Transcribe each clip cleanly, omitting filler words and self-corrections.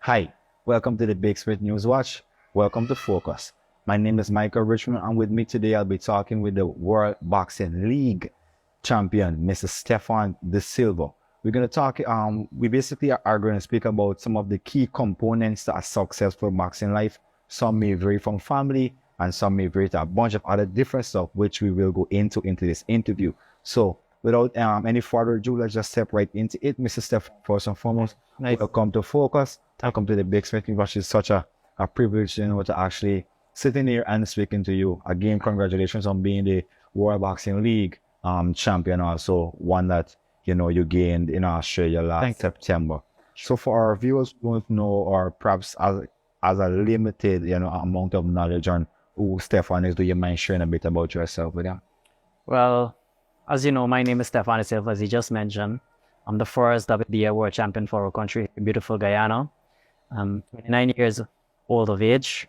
Hi, welcome to the Big Split News Watch. Welcome to Focus. My name is Michael Richmond, and with me today I'll be talking with the World Boxing League champion, Mr. Stefan De Silva. We're going to talk, we basically are going to speak about some of the key components to a successful boxing life. Some may vary from family, and some may vary to a bunch of other different stuff, which we will go into this interview. So, without any further ado, let's just step right into it. Mr. Stefan, first and foremost, welcome to Focus. Welcome to the Big Split News Watch. It's such a privilege, to actually sitting here and speaking to you. Again, congratulations on being the World Boxing League champion, also one that you gained in Australia last September. So for our viewers who don't know, or perhaps as a limited amount of knowledge on who Stefan is, do you mind sharing a bit about yourself with them? Well, as you know, my name is Stefan De Silva, as you just mentioned. I'm the first WBL world champion for our country, beautiful Guyana. I'm 29 years old of age.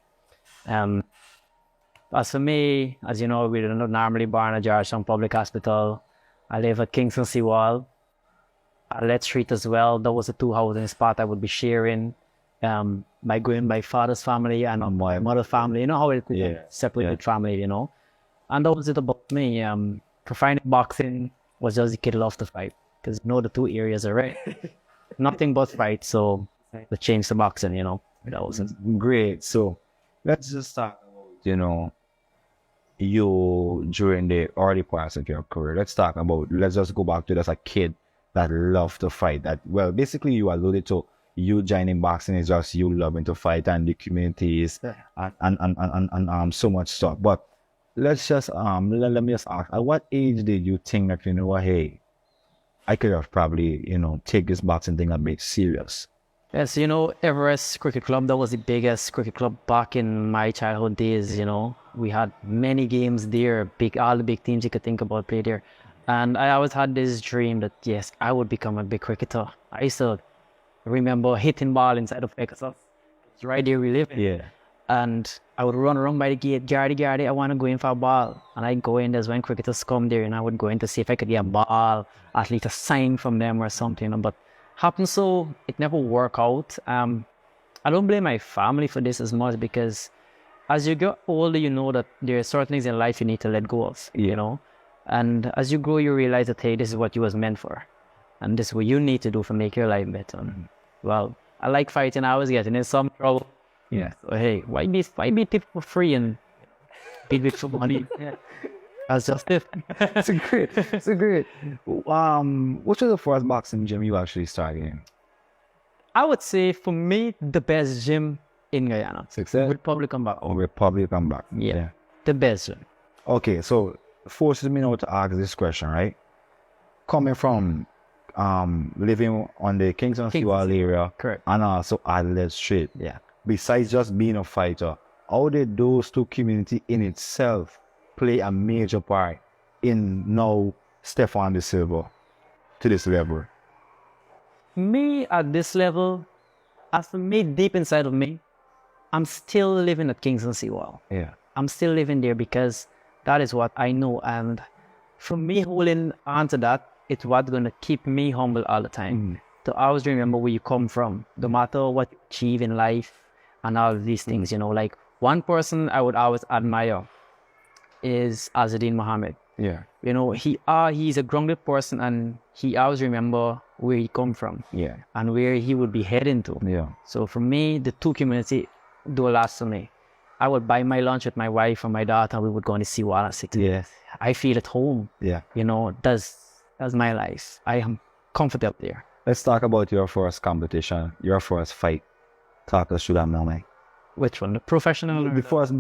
As for me, as you know, we're normally born at Georgetown Public Hospital. I live at Kingston Seawall, Let Street as well. That was the two housing spot I would be sharing. By going my father's family and my mother's family. You know how it separated family, And that was it about me. Confining boxing was just a kid who loved to fight. Because the two areas are right. Nothing but fight, so the change to boxing, that was it. Great. So let's just talk about, you during the early parts of your career. Let's just go back to as a kid that loved to fight. That, well, basically you alluded to you joining boxing is just you loving to fight and the communities and so much stuff. But let's just let me just ask, at what age did you think that hey, I could have probably take this boxing thing a bit serious? Yes, Everest Cricket Club, that was the biggest cricket club back in my childhood days, We had many games there, all the big teams you could think about played there. And I always had this dream that, yes, I would become a big cricketer. I used to remember hitting ball inside of Exeter. It's right there we live in. Yeah. And I would run around by the gate, Gardy, I want to go in for a ball. And I'd go in, there's when cricketers come there, and I would go in to see if I could get a ball, at least a sign from them or something. But happened so, it never worked out. I don't blame my family for this as much, because as you get older, you know that there are certain things in life you need to let go of, And as you grow, you realize that, hey, this is what you was meant for. And this is what you need to do to make your life better. Well, I like fighting. I was getting in some trouble. Yeah. So, hey, why be people for free and beat with for money? Yeah. That's just it. It's a great. What was the first boxing gym you actually started in? I would say, for me, the best gym in Guyana. Success? Republic and back. Oh, Republic and back. Yeah. The best gym. Okay, so forces me now to ask this question, right? Coming from living on the Kingston Seawall area, correct, and also Adelaide Street. Yeah. Besides just being a fighter, how did those two communities in itself play a major part in now Stefan De Silva to this level? Me at this level, as for me, deep inside of me, I'm still living at Kingston Seawall. Yeah. I'm still living there because that is what I know. And for me, holding on to that, it's what's going to keep me humble all the time. To always remember where you come from, no matter what you achieve in life and all of these things, Like one person I would always admire is Azadin Mohammed. Yeah. He's a grounded person, and he always remember where he come from. Yeah. And where he would be heading to. Yeah. So for me, the two community do a lot to me. I would buy my lunch with my wife and my daughter, and we would go on the Seawall and sit. Yeah. I feel at home. Yeah. That's my life. I am comfortable there. Let's talk about your first competition, your first fight. Talk us through that moment. Which one? The professional? Your first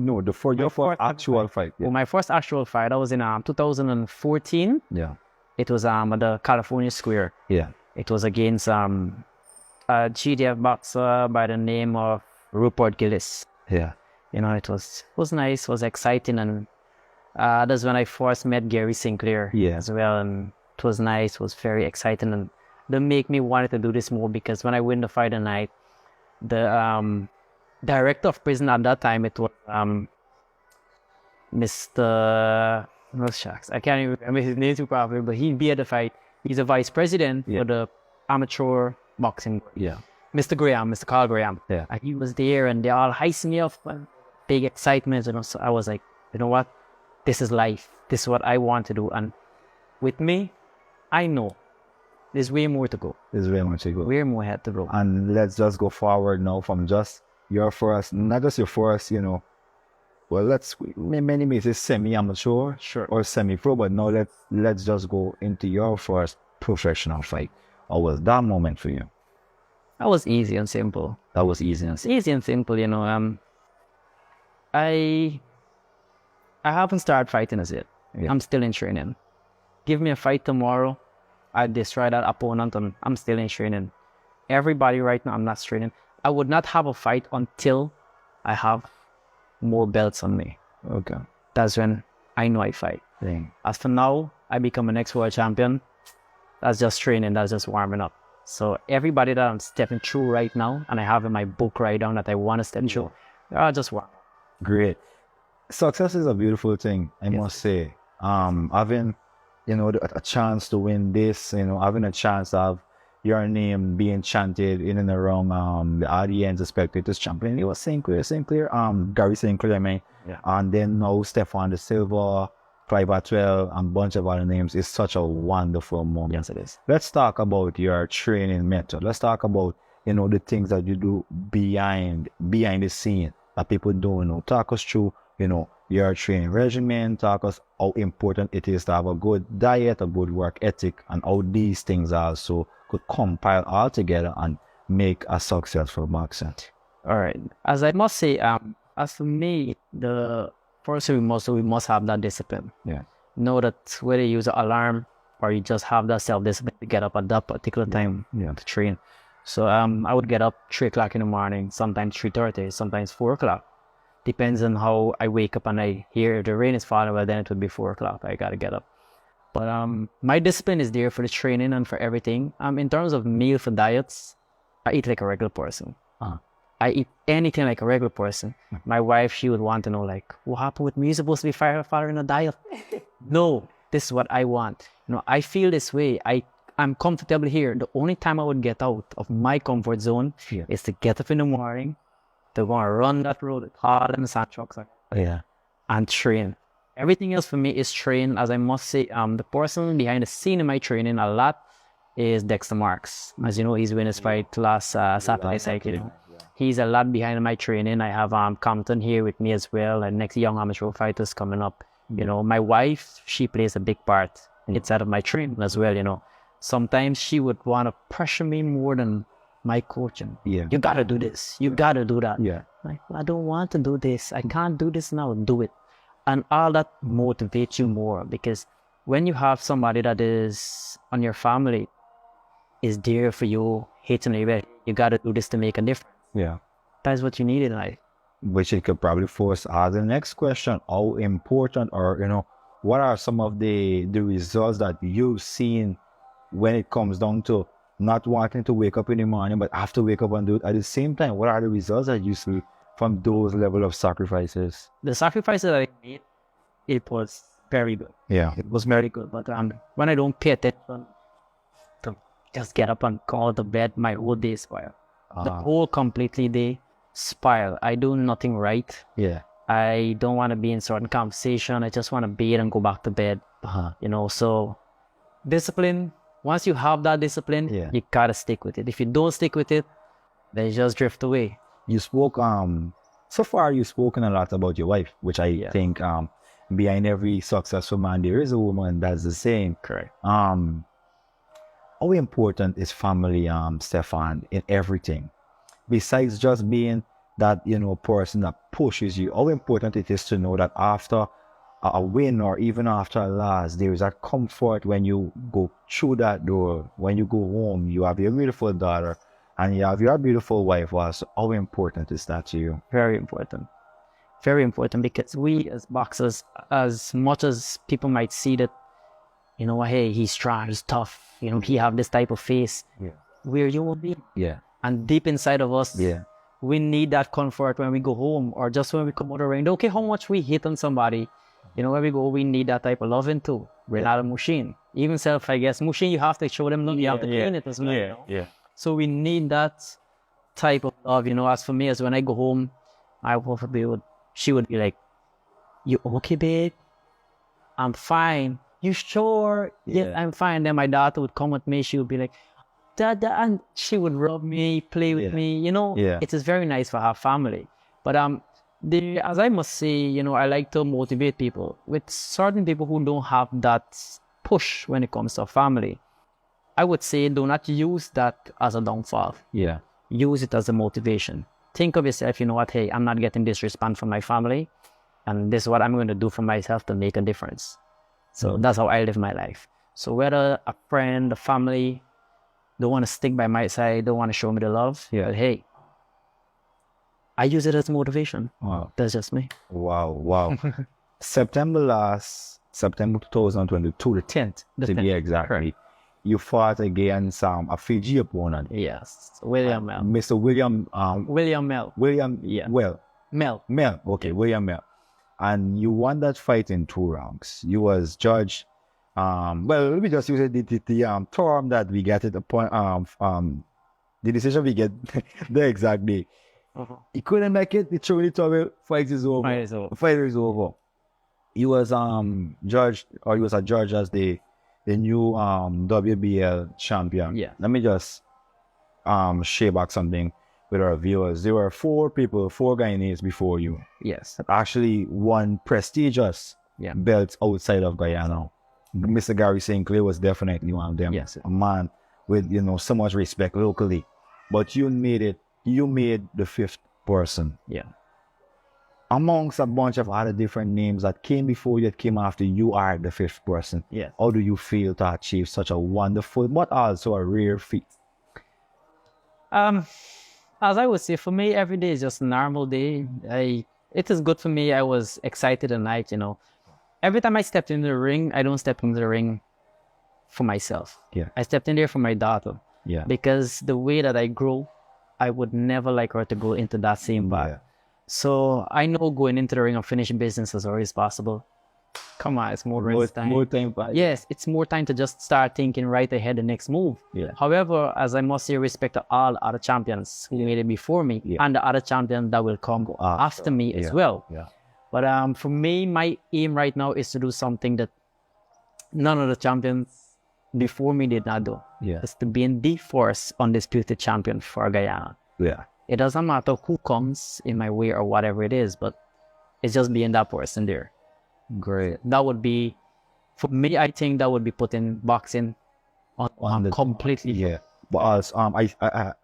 actual fight. Yeah. Well, my first actual fight, I was in 2014. Yeah. It was at the California Square. Yeah. It was against a GDF boxer by the name of Rupert Gillis. Yeah. It was nice, was exciting, and that's when I first met Gary Sinclair as well, and it was nice, it was very exciting, and that make me wanted to do this more, because when I win the fight night, the director of prison at that time, it was Mr. No shucks, I can't even remember his name too properly, but he'd be at the fight. He's a vice president for the amateur boxing. Yeah. Mr. Graham, Mr. Carl Graham. Yeah. And he was there and they all hyped me up and big excitement. You know, so I was like, you know what? This is life. This is what I want to do. And with me, I know there's way more to go. There's very much to go. Way more ahead to go. And let's just go forward now from just your first, not just your first, you know, well, many means it's semi-amateur Sure. or semi-pro, but now let's just go into your first professional fight. How was that moment for you? That was easy and simple. That was easy. It's easy and simple, you know. I haven't started fighting as yet. Yeah. I'm still in training. Give me a fight tomorrow, I destroy that opponent and I'm still in training. Everybody right now, I'm not training. I would not have a fight until I have more belts on me. Okay. That's when I know I fight. Dang. As for now, I become a next world champion. That's just training, that's just warming up. So everybody that I'm stepping through right now, and I have in my book right down that I want to step through, I'll just warm up. Great. Success is a beautiful thing, I must say. Having, you know, a chance to win this, you know, having a chance to have your name being chanted in and around the audience, the spectators champion. It was Sinclair, Gary Sinclair, I mean. Yeah. And then now Stefan De Silva, Clive 12, and a bunch of other names. It's such a wonderful moment. Yes, it is. Let's talk about your training method. Let's talk about, you know, the things that you do behind the scene that people don't know. Talk us through, you know, your training regimen. Talk us how important it is to have a good diet, a good work ethic, and how these things also could compile all together and make a successful boxer. All right. As I must say, as for me, the first thing we must have that discipline. Yeah. Know that whether you use an alarm or you just have that self-discipline to get up at that particular time to train. So I would get up 3 o'clock in the morning, sometimes 3:30, sometimes 4 o'clock. Depends on how I wake up and I hear if the rain is falling, well then it would be 4 o'clock. I gotta get up. But my discipline is there for the training and for everything. In terms of meal for diets, I eat like a regular person. I eat anything like a regular person. My wife, she would want to know, like, what happened with me? You're supposed to be following a diet. No, this is what I want. You know, I feel this way. I'm comfortable here. The only time I would get out of my comfort zone is to get up in the morning, to go and run that road, hard and sand trucks, and train. Everything else for me is train. As I must say, the person behind the scene in my training a lot is Dexter Marks. As you know, he's winning his fight last Saturday cycle. He's a lot behind my training. I have Compton here with me as well, and next young amateur fighters coming up. You know, my wife, she plays a big part inside of my training as well. You know, sometimes she would want to pressure me more than my coaching. You gotta do this. You gotta do that. Like, I don't want to do this. I can't do this now. Do it. And all that motivates you more, because when you have somebody that is on your family, is there for you, hating you, you gotta do this to make a difference. That's what you need in life. Which it could probably force as the next question: how important, or you know, what are some of the results that you've seen when it comes down to not wanting to wake up in the morning, but have to wake up and do it at the same time? What are the results that you see from those level of sacrifices? The sacrifices that I made, it was very good. It was very good. But when I don't pay attention to just get up and go to bed, my whole day spoil. The whole completely day spoil. I do nothing right. I don't want to be in certain conversation. I just want to bathe and go back to bed. You know, so discipline. Once you have that discipline, you gotta stick with it. If you don't stick with it, then you just drift away. You spoke so far you've spoken a lot about your wife, which I think behind every successful man there is a woman that's the same. Correct. How important is family, Stefan, in everything? Besides just being that, you know, person that pushes you, how important it is to know that after a win or even after a loss, there is a comfort when you go through that door. When you go home, you have your beautiful daughter and you have your beautiful wife also. How important is that to you? Very important. Very important, because we as boxers, as much as people might see that, you know, hey, he's strong, he's tough, you know, he have this type of face, we're human beings. And deep inside of us, we need that comfort when we go home or just when we come out of the ring. Okay, how much we hit on somebody, you know, when we go, we need that type of loving too. We're not a machine. Even self, I guess, machine, you have to show them love, you have to clean it as well. You know? So we need that type of love, as for me, as when I go home, she would be like, "You okay, babe? I'm fine. You sure?" Yeah, I'm fine. Then my daughter would come with me. She would be like, "Dad," and she would rub me, play with me. Yeah. It is very nice for her family. But as I must say, I like to motivate people. With certain people who don't have that push when it comes to family, I would say do not use that as a downfall. Yeah. Use it as a motivation. Think of yourself, you know what, hey, I'm not getting this response from my family, and this is what I'm going to do for myself to make a difference. So that's how I live my life. So whether a friend, a family, don't want to stick by my side, don't want to show me the love, but hey, I use it as motivation. Wow. That's just me. Wow. September 2022, the 10th, to be exact. Correct. You fought against a Fiji opponent. Yes, William Mel. Mr. William. William Mel. William. Yeah. Well. Mel. Mel. Okay, William Mel. And you won that fight in 2 rounds. You was judged. Well, let me just use it, the term that we get at the point. The decision we get the exact day. He couldn't make it. He threw it away. Fight is over. Fight is over. He was judged, or he was adjudged as the new WBL champion. Yeah. Let me just share back something with our viewers. There were 4 Guyanese before you. Yes. That actually won prestigious belts outside of Guyana. Mr. Gary St. Clair was definitely one of them. Yes. A man with so much respect locally. But you made it. You made the 5th person. Yeah. Amongst a bunch of other different names that came before you, that came after you, are the 5th person. Yeah. How do you feel to achieve such a wonderful, but also a rare feat? As I would say, for me, every day is just a normal day. It is good for me. I was excited tonight, Every time I stepped into the ring, I don't step into the ring for myself. Yeah. I stepped in there for my daughter. Yeah. Because the way that I grow, I would never like her to go into that same path. Yeah. So I know going into the ring and finishing business is always possible. Come on, it's more time. More time. Yes, it's more time to just start thinking right ahead the next move. Yeah. However, as I must say, respect to all other champions who made it before me and the other champions that will come after me as well. Yeah. But for me, my aim right now is to do something that none of the champions before me did not do. Yeah. It's to be in the first undisputed champion for Guyana. Yeah. It doesn't matter who comes in my way or whatever it is, but it's just being that person there. Great. That would be, for me, I think that would be putting boxing on the completely. Yeah. But also,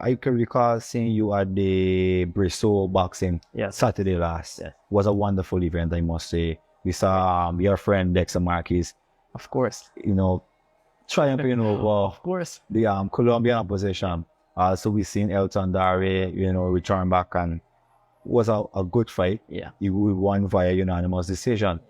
I can recall seeing you at the Bristol boxing Saturday last. Yes. Was a wonderful event, I must say. We saw your friend Dexter Marquez, Of course. triumphing over Of course. the Colombian opposition. So we seen Elton Dare, return back, and was a good fight. Yeah. We won via unanimous decision.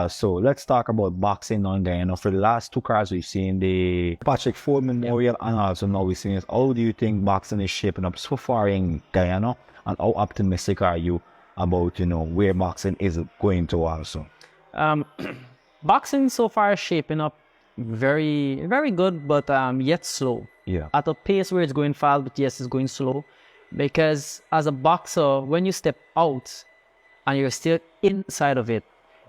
So let's talk about boxing on Guyana. For the last 2 cards, we've seen the Patrick Ford Memorial, and also now we've seen it. How do you think boxing is shaping up so far in Guyana, and how optimistic are you about where boxing is going to also? Boxing so far is shaping up very, very good, but yet slow. Yeah. At a pace where it's going fast, but yes, it's going slow. Because as a boxer, when you step out and you're still inside of it,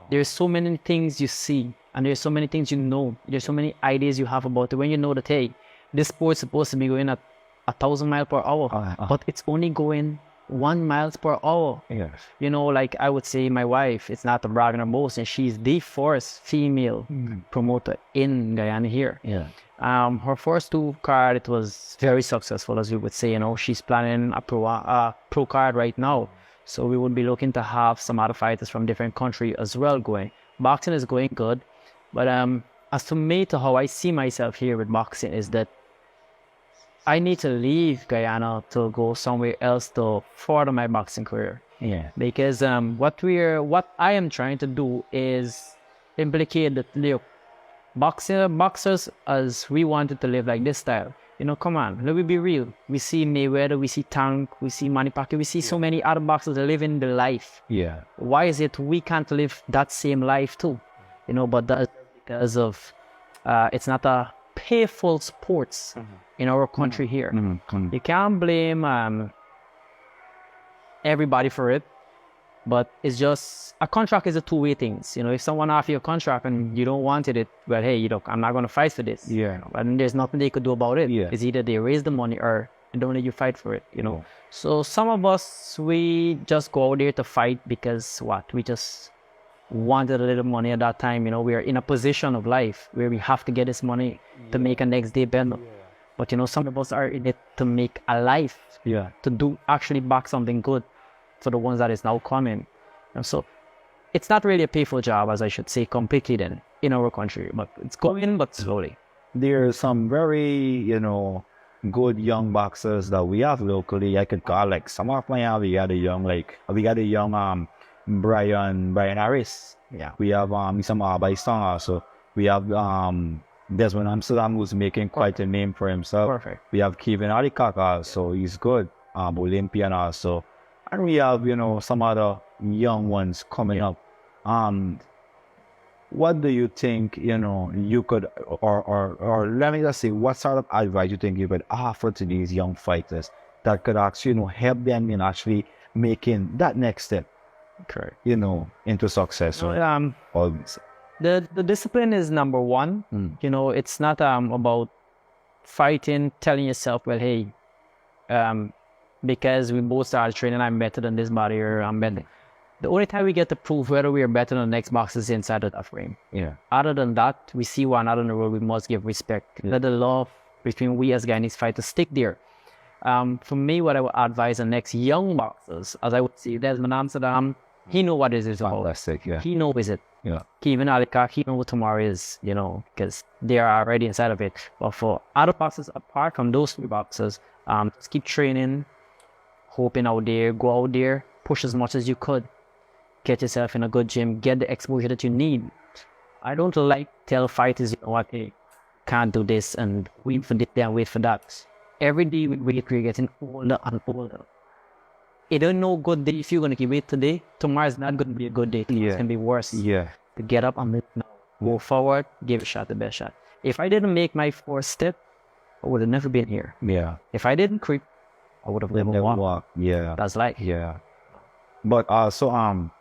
there's so many things you see, and there's so many things you know. There's so many ideas you have about it. When you know that, hey, this sport's supposed to be going at 1,000 miles per hour, but it's only going 1 mile per hour. Yes. Like I would say, my wife, it's not a bragging or boasting, she's the first female promoter in Guyana here. Yeah. Her first 2 card, it was very successful, as we would say. She's planning a pro card right now. So we would be looking to have some other fighters from different countries as well going. Boxing is going good. But as to me, to how I see myself here with boxing is that I need to leave Guyana to go somewhere else to further my boxing career. Yeah. Because what I am trying to do is implicate that boxers, as we wanted to live like this style. Come on, let me be real. We see Mayweather, we see Tank, we see Manny Pacquiao, we see so many other boxers living the life. Yeah. Why is it we can't live that same life too? But that's because of it's not a payful sports in our country here. You can't blame everybody for it, but it's just a contract is a two-way thing. You know, if someone offers you a contract and you don't want it, well, hey, you know, I'm not going to fight for this. Yeah. And there's nothing they could do about it. Yeah. It's either they raise the money or they don't let you fight for it, you know. So some of us, we just go out there to fight because what? We just wanted a little money at that time. You know, we are in a position of life where we have to get this money to make a next day better. But, you know, some of us are in it to make a life, to do actually back something good for the ones that is now coming. And so it's not really a painful job, as I should say, completely then in our country, but it's going, but slowly. There's some very, you know, good young boxers that we have locally. I could call like some of my we got a young Brian Harris. Yeah. We have some Song also. We have Desmond Amsterdam, who's making quite a name for himself. Perfect. We have Kevin Alikak also, he's good. Olympian also. And we have, you know, some other young ones coming up. What do you think, you know, you could, or let me just say, what sort of advice you think you could offer to these young fighters that could actually, you know, help them in actually making that next step, Correct. you know, into success? Or, The discipline is number one. You know, it's not about fighting, telling yourself, well, hey, because we both started training, I'm better than this body, or I'm better. The only time we get to prove whether we are better than the next boxer is inside of that frame. yeah. Other than that, we see one another in the world, we must give respect. Let the love between we as Guyanese fighters stick there. For me, what I would advise the next young boxers, as I would say, Desmond Amsterdam, he know what it is about. Fantastic, yeah. He knows it. Yeah. Kevin Alikak, he knows what tomorrow is, you know, because they are already inside of it. But for other boxers, apart from those three boxers, just keep training, hoping out there, go out there, push as much as you could. Get yourself in a good gym, get the exposure that you need. I don't like tell fighters, you know what, hey, can't do this and wait for this and wait for that. Every day we wait, we're getting older and older. It ain't no good day if you're going to wait today. Tomorrow is not going to be a good day. It's going to be worse. Yeah. To get up and live now. Go forward, give a shot, the best shot. If I didn't make my fourth step, I would have never been here. Yeah. If I didn't creep, I would have never walked. Yeah. That's life. Yeah. But also,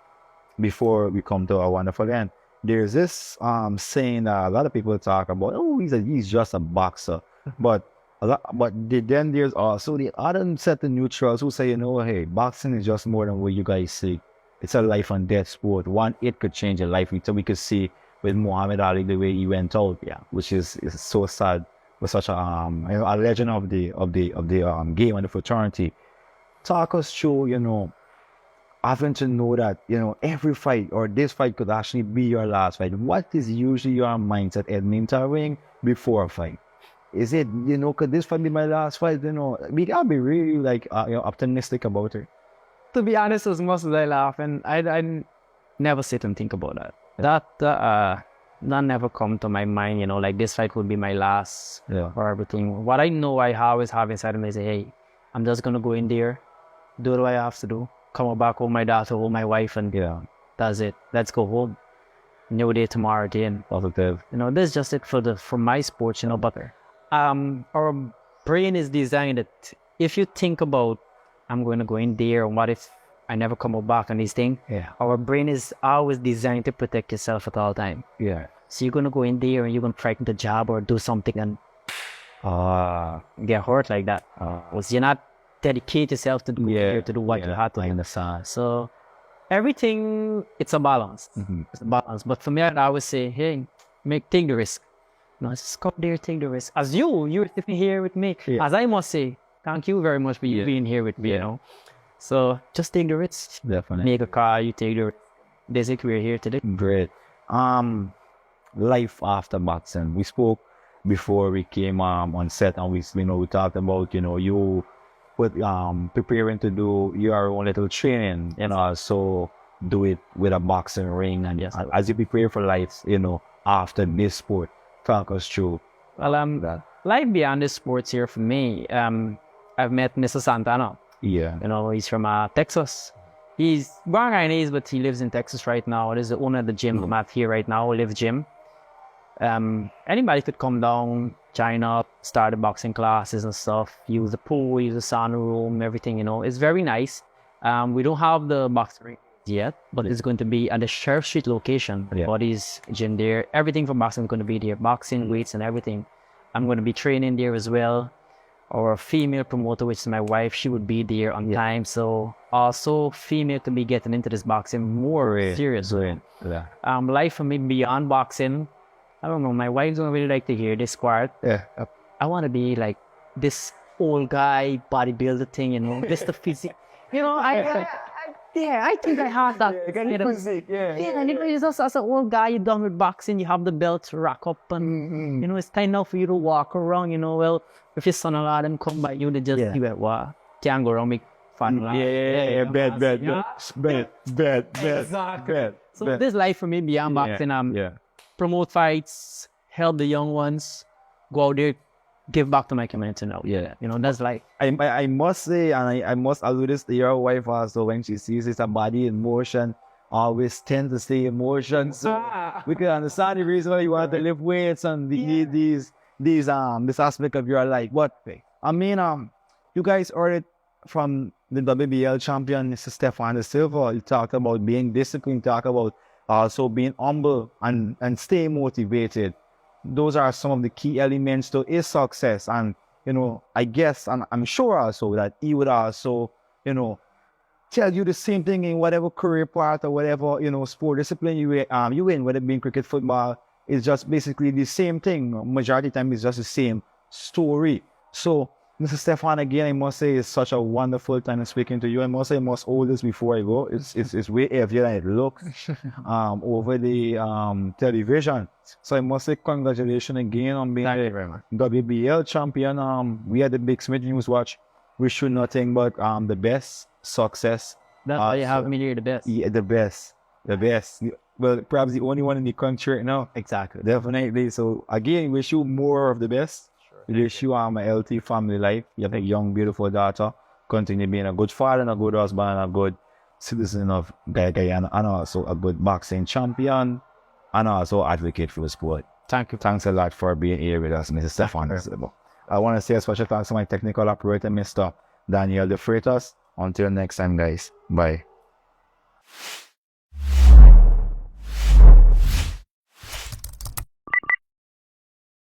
before we come to our wonderful end, there's this saying that a lot of people talk about, oh, he's just a boxer. But then there's also the other set of neutrals who say, you know, hey, boxing is just more than what you guys see. It's a life and death sport. It could change your life. So we could see with Muhammad Ali the way he went out, which is so sad. Was such a you know, a legend of the game and the fraternity. Talk us through, you know, having to know that, you know, every fight or this fight could actually be your last fight. What is usually your mindset at entering before a fight? Is it, you know, could this fight be my last fight? You know, we gotta be really like you know, optimistic about it. To be honest, as much as I laugh, and I never sit and think about that. That never come to my mind, you know, like this fight would be my last or everything. What I know I always have inside of me is, hey, I'm just gonna go in there, do what I have to do, come back home, my daughter, home, my wife, and that's it. Let's go home. New day tomorrow again. Positive. You know, this is just it for my sports, you know, but our brain is designed that if you think about, I'm going to go in there, and what if I never come back on these things? Yeah. Our brain is always designed to protect yourself at all time. Yeah. So you're going to go in there and you're going to try the job or do something and get hurt like that. Because you're not dedicate yourself to do what you have to. I understand. So everything, it's a balance. It's a balance. But for me, I always say, hey, take the risk. No, just come there, take the risk. As you're sitting here with me. Yeah. As I must say, thank you very much for you being here with me, you know. So just take the risk. Definitely. Make a car, you take the risk. That's it, we're here today. Great. Life after boxing. We spoke before we came on set, and we talked about, you know, you with preparing to do your own little training, and also do it with a boxing ring, and as you prepare for life, you know, after this sport. Talk us through. Well, life beyond the sports here for me. I've met Mr. Santana. Yeah. You know, he's from Texas. He's born Guyanese, but he lives in Texas right now. He's the owner of the gym I'm at here right now, Live Gym. Anybody could come down, join up, start the boxing classes and stuff, use the pool, use the sauna room, everything, you know. It's very nice. We don't have the boxing ring yet, but it's going to be at the Sheriff Street location. Yeah. Bodies, gym there. Everything for boxing is going to be there. Boxing, weights, and everything. I'm going to be training there as well. Our female promoter, which is my wife, she would be there on time. So also female to be getting into this boxing more serious. Yeah. Life for me beyond boxing. I don't know. My wife don't really like to hear this part. Yeah. I want to be like this old guy bodybuilder thing, you know, just the physique. You know, I think I have that. Yeah. And it's just as an old guy, you're done with boxing, you have the belt rack up, and you know, it's time now for you to walk around. You know, well, if your son and all them come by you, they just you at what can't go around make fun. Bet. So this life for me beyond boxing, promote fights, help the young ones, go out there, give back to my community now. Yeah. You know, that's like I must say, and I must allude this to your wife also, when she sees it's a body in motion, always tend to stay in motion. So we can understand the reason why you want to lift weights and this aspect of your life. But I mean, you guys heard it from the WBL champion, Mr. Stefan De Silva. You talked about being disciplined, talk about also being humble and stay motivated. Those are some of the key elements to his success. And, you know, I guess, and I'm sure also that he would also, you know, tell you the same thing in whatever career path or whatever, you know, sport discipline you in, whether it be in cricket, football, it's just basically the same thing. Majority of the time, it's just the same story. So, Mr. Stefan, again, I must say it's such a wonderful time speaking to you. I must say I must hold this before I go. It's way heavier than it looks over the television. So I must say congratulations again on being thank you very much. WBL champion. We at the Big Smith News Watch wish you nothing but the best success. That's why you have me here, the best. Yeah, the best. Well, perhaps the only one in the country right now. Exactly. Definitely. So again, wish you more of the best. Wish you a healthy family life. You have a young, beautiful daughter. Continue being a good father and a good husband and a good citizen of Guyana, and also a good boxing champion and also advocate for the sport. Thank you. Thanks a lot for being here with us, Mr. Stefan. I want to say a special thanks to my technical operator, Mr. Daniel De Freitas. Until next time, guys. Bye.